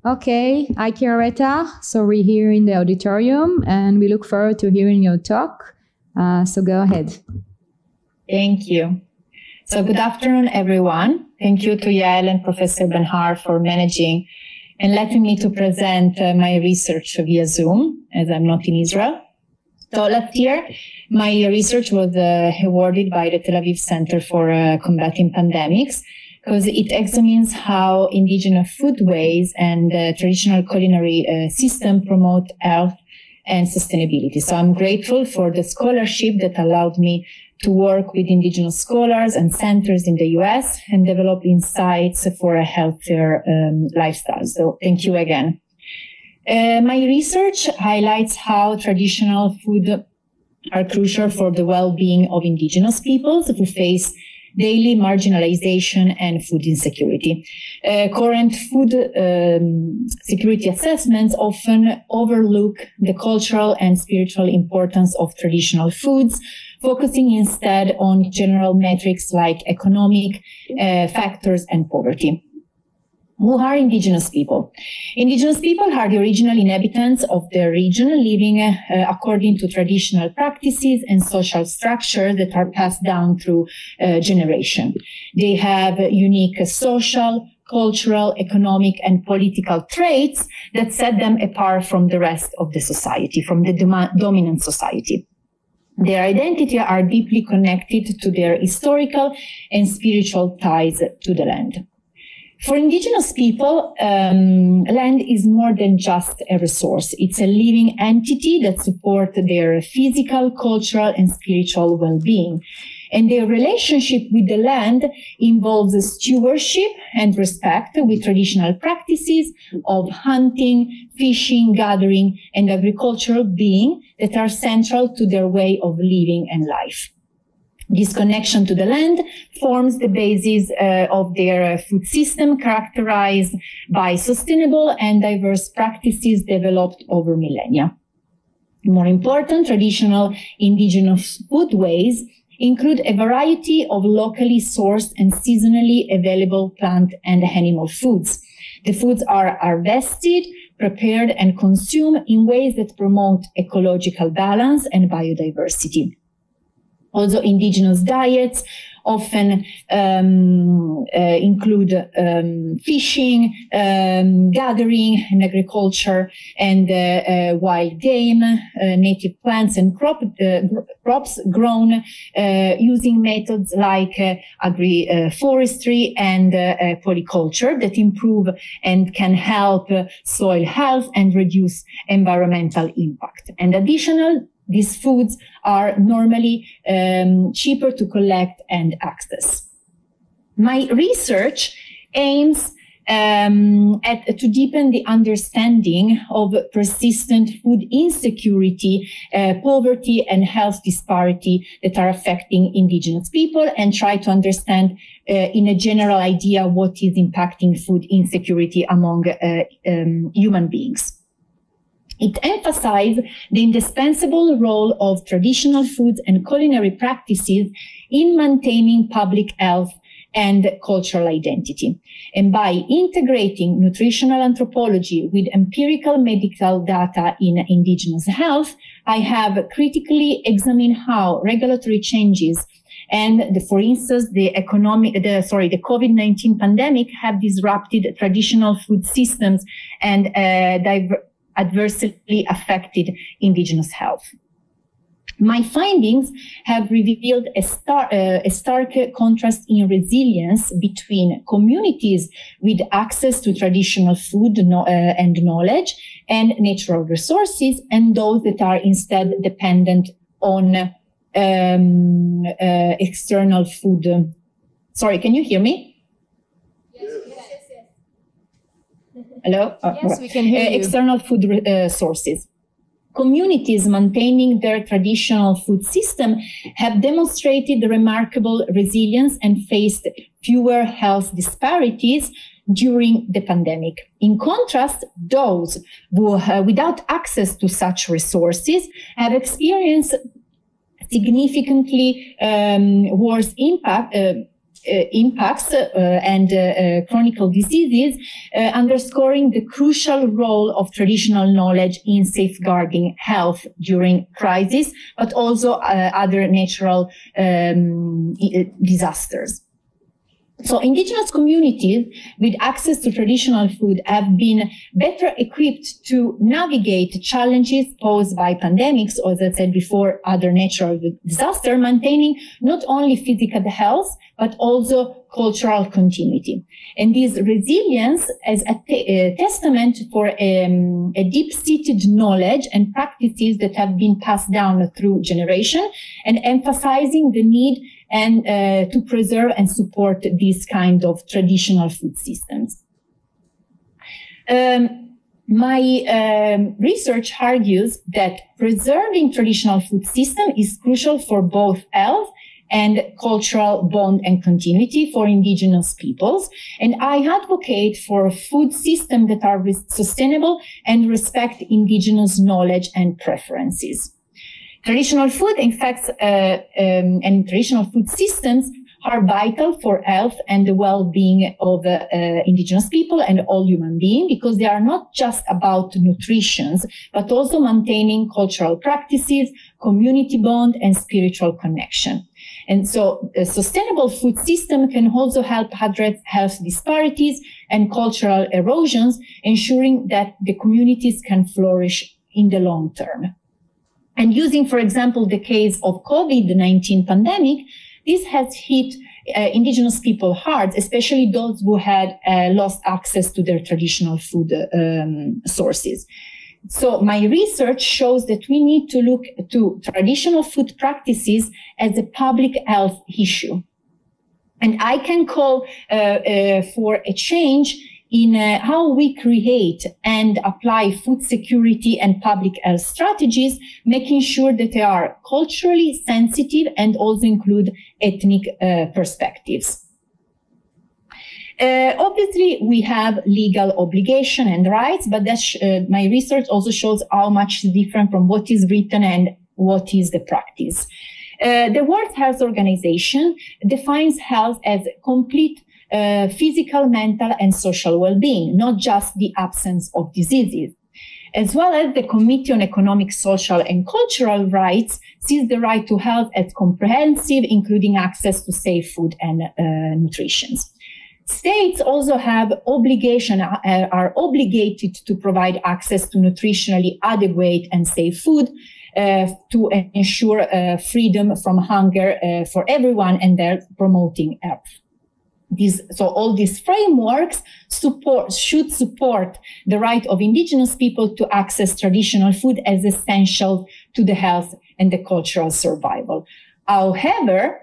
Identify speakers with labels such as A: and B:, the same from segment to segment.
A: Okay, hi Chiraetta. So we're here in the auditorium and we look forward to hearing your talk. So go ahead.
B: Thank you. So good afternoon, everyone. Thank you to Yael and Professor Ben-Har for managing and letting me to present my research via Zoom, as I'm not in Israel. So last year, my research was awarded by the Tel Aviv Center for Combating Pandemics, because it examines how indigenous foodways and traditional culinary system promote health and sustainability. So I'm grateful for the scholarship that allowed me to work with indigenous scholars and centers in the US and develop insights for a healthier lifestyle. So thank you again. My research highlights how traditional food are crucial for the well-being of indigenous peoples who face daily marginalization and food insecurity. Current food security assessments often overlook the cultural and spiritual importance of traditional foods, focusing instead on general metrics like economic factors and poverty. Who are indigenous people? Indigenous people are the original inhabitants of the region, living according to traditional practices and social structures that are passed down through generation. They have unique social, cultural, economic, and political traits that set them apart from the rest of the society, from the dominant society. Their identity are deeply connected to their historical and spiritual ties to the land. For indigenous people, land is more than just a resource. It's a living entity that supports their physical, cultural, and spiritual well-being. And their relationship with the land involves stewardship and respect with traditional practices of hunting, fishing, gathering, and agricultural being that are central to their way of living and life. This connection to the land forms the basis of their food system, characterized by sustainable and diverse practices developed over millennia. More important, traditional indigenous foodways include a variety of locally sourced and seasonally available plant and animal foods. The foods are harvested, prepared, and consumed in ways that promote ecological balance and biodiversity. Also, indigenous diets often include fishing, gathering, and agriculture, and wild game, native plants and crops grown using methods like agri-forestry and polyculture that improve and can help soil health and reduce environmental impact. And additional, these foods are normally cheaper to collect and access. My research aims to deepen the understanding of persistent food insecurity, poverty, and health disparity that are affecting indigenous people, and try to understand in a general idea what is impacting food insecurity among human beings. It emphasized the indispensable role of traditional foods and culinary practices in maintaining public health and cultural identity. And by integrating nutritional anthropology with empirical medical data in indigenous health, I have critically examined how regulatory changes and for instance, the COVID-19 pandemic have disrupted traditional food systems and adversely affected indigenous health. My findings have revealed a stark contrast in resilience between communities with access to traditional food and knowledge and natural resources and those that are instead dependent on external food. Sorry, can you hear me? Hello?
A: Yes, we can hear you.
B: External food sources. Communities maintaining their traditional food system have demonstrated remarkable resilience and faced fewer health disparities during the pandemic. In contrast, those who, without access to such resources, have experienced significantly worse impact, impacts and chronic diseases, underscoring the crucial role of traditional knowledge in safeguarding health during crisis, but also other natural disasters. So indigenous communities with access to traditional food have been better equipped to navigate challenges posed by pandemics, or as I said before, other natural disasters, maintaining not only physical health, but also cultural continuity. And this resilience is a testament for a deep-seated knowledge and practices that have been passed down through generation, and emphasizing the need and to preserve and support these kind of traditional food systems. My research argues that preserving traditional food system is crucial for both health and cultural bond and continuity for indigenous peoples. And I advocate for food systems that are sustainable and respect indigenous knowledge and preferences. Traditional food, in fact, and traditional food systems are vital for health and the well-being of indigenous people and all human beings, because they are not just about nutrition, but also maintaining cultural practices, community bond, and spiritual connection. And so a sustainable food system can also help address health disparities and cultural erosions, ensuring that the communities can flourish in the long term. And using, for example, the case of COVID-19 pandemic, this has hit indigenous people hard, especially those who had lost access to their traditional food sources. So my research shows that we need to look to traditional food practices as a public health issue. And I can call for a change in how we create and apply food security and public health strategies, making sure that they are culturally sensitive and also include ethnic perspectives. Obviously, we have legal obligation and rights, but my research also shows how much is different from what is written and what is the practice. The World Health Organization defines health as complete physical, mental, and social well-being, not just the absence of diseases. As well as the Committee on Economic, Social, and Cultural Rights sees the right to health as comprehensive, including access to safe food and nutrition. States also have are obligated to provide access to nutritionally adequate and safe food to ensure freedom from hunger for everyone, and they're promoting health. So all these frameworks should support the right of indigenous people to access traditional food as essential to the health and the cultural survival. However,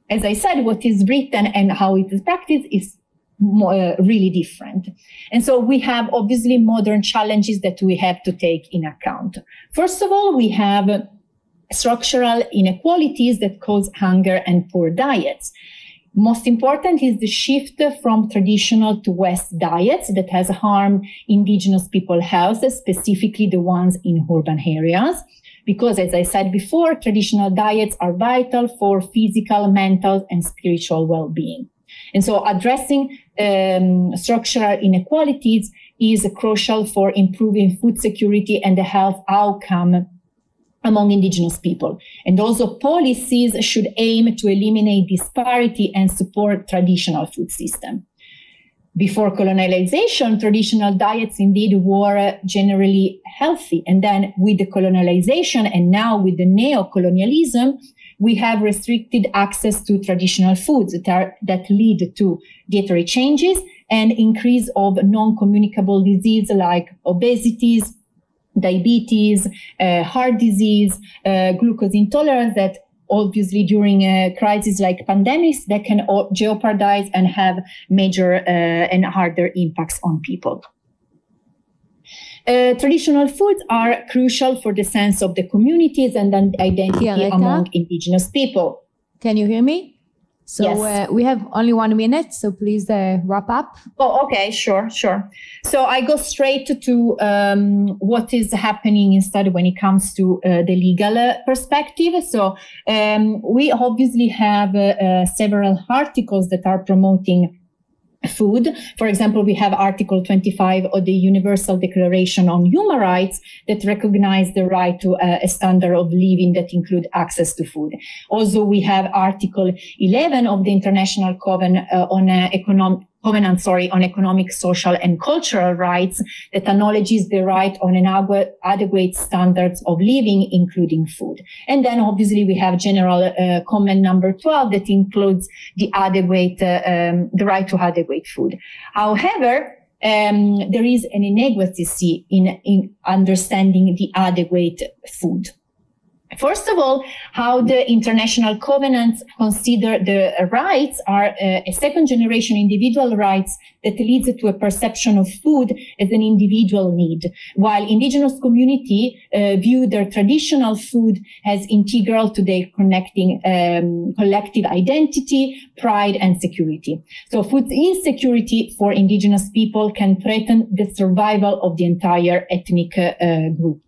B: as I said, what is written and how it is practiced is really different. And so we have obviously modern challenges that we have to take in account. First of all, we have structural inequalities that cause hunger and poor diets. Most important is the shift from traditional to West diets that has harmed indigenous people health, specifically the ones in urban areas. Because, as I said before, traditional diets are vital for physical, mental, and spiritual well-being. And so addressing structural inequalities is crucial for improving food security and the health outcome among indigenous people. And also policies should aim to eliminate disparity and support traditional food system. Before colonialization, traditional diets indeed were generally healthy. And then with the colonialization and now with the neo-colonialism, we have restricted access to traditional foods that lead to dietary changes and increase of non-communicable disease like obesity, diabetes, heart disease, glucose intolerance, that obviously during a crisis like pandemics that can jeopardize and have major and harder impacts on people. Traditional foods are crucial for the sense of the communities and identity
A: Chiraetta?
B: among indigenous people.
A: Can you hear me? So
B: yes.
A: We have only 1 minute, so please wrap up.
B: Oh, okay, sure. So I go straight to what is happening instead when it comes to the legal perspective. So we obviously have several articles that are promoting food. For example, we have Article 25 of the Universal Declaration on Human Rights that recognize the right to a standard of living that include access to food. Also, we have Article 11 of the International Covenant on economic, social, and cultural rights that acknowledges the right on an adequate standards of living, including food. And then obviously we have General Comment number 12 that includes the right to adequate food. However, there is an inadequacy in understanding the adequate food. First of all, how the international covenants consider the rights are a second generation individual rights that leads to a perception of food as an individual need, while indigenous community view their traditional food as integral to their connecting collective identity, pride, and security. So food insecurity for indigenous people can threaten the survival of the entire ethnic group.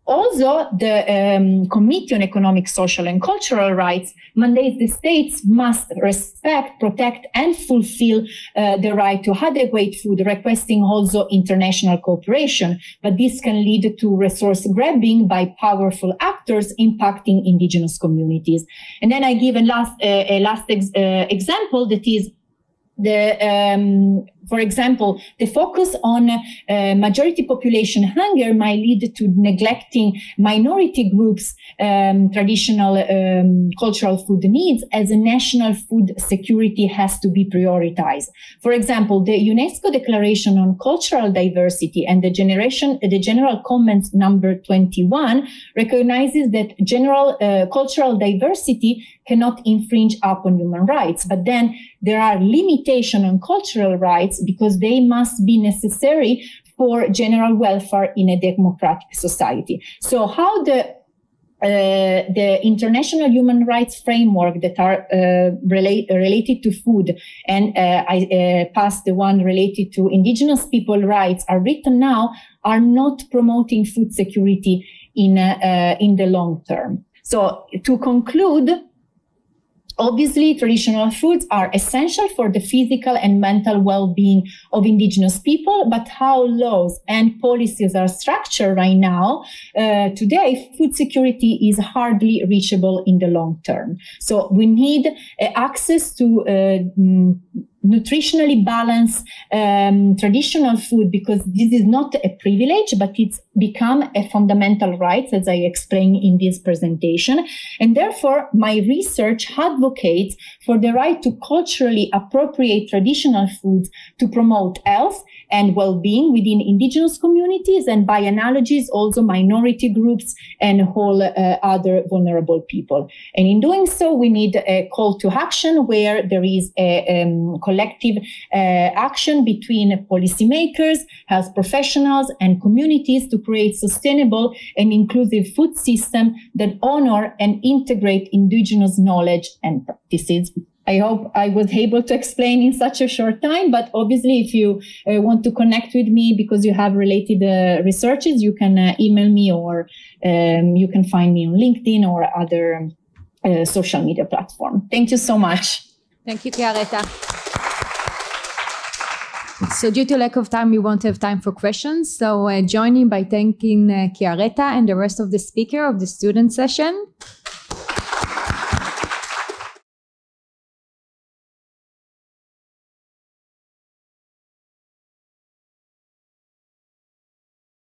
B: Also, the Committee on Economic, Social, and Cultural Rights mandates the states must respect, protect, and fulfill the right to adequate food, requesting also international cooperation. But this can lead to resource grabbing by powerful actors impacting indigenous communities. And then I give a last example that is for example, the focus on majority population hunger might lead to neglecting minority groups' traditional cultural food needs, as a national food security has to be prioritized. For example, the UNESCO Declaration on Cultural Diversity and the General Comments number 21 recognizes that general cultural diversity cannot infringe upon human rights, but then there are limitations on cultural rights because they must be necessary for general welfare in a democratic society. So how the international human rights framework that are related to food, and I passed the one related to indigenous people rights, are written now, are not promoting food security in the long term. So to conclude, obviously, traditional foods are essential for the physical and mental well-being of indigenous people, but how laws and policies are structured right now, today, food security is hardly reachable in the long term. So we need access to nutritionally balanced traditional food, because this is not a privilege, but it's become a fundamental right, as I explained in this presentation. And therefore, my research advocates for the right to culturally appropriate traditional foods to promote health and well-being within indigenous communities, and by analogies, also minority groups and whole other vulnerable people. And in doing so, we need a call to action where there is a collective action between policymakers, health professionals, and communities to create sustainable and inclusive food system that honor and integrate indigenous knowledge and practices. I hope I was able to explain in such a short time, but obviously if you want to connect with me because you have related researches, you can email me, or you can find me on LinkedIn or other social media platform. Thank you so much.
A: Thank you, Chiraetta. So due to lack of time, we won't have time for questions. So join in by thanking Chiraetta and the rest of the speaker of the student session.